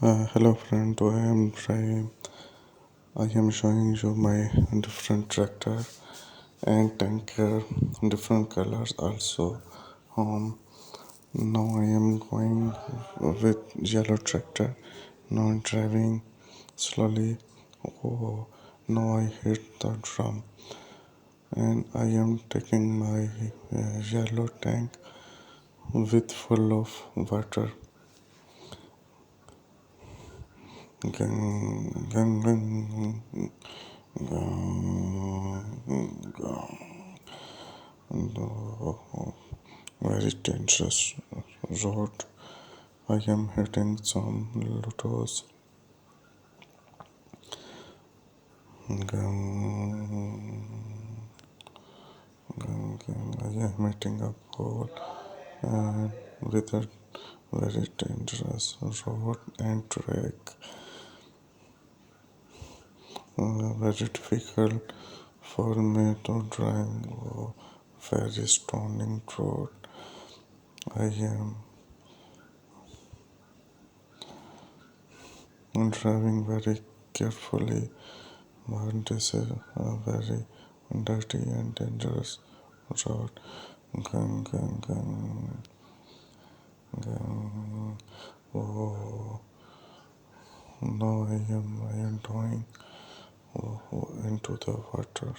Hello friend, I am showing you my different tractor and tanker, different colors also. Um, Now I am going with yellow tractor. Now driving slowly. Oh, now I hit the drum and I am taking my yellow tank with full of water. Gang, gang, gang, gang, gang. And very dangerous road. I am hitting some lotos. I am hitting a pole and with a very dangerous road and track. Very difficult for me to drive very stony road. I am driving very carefully, but this is a very dirty and dangerous road. Gang, gang, gang, gang. Oh, now I am going into the water.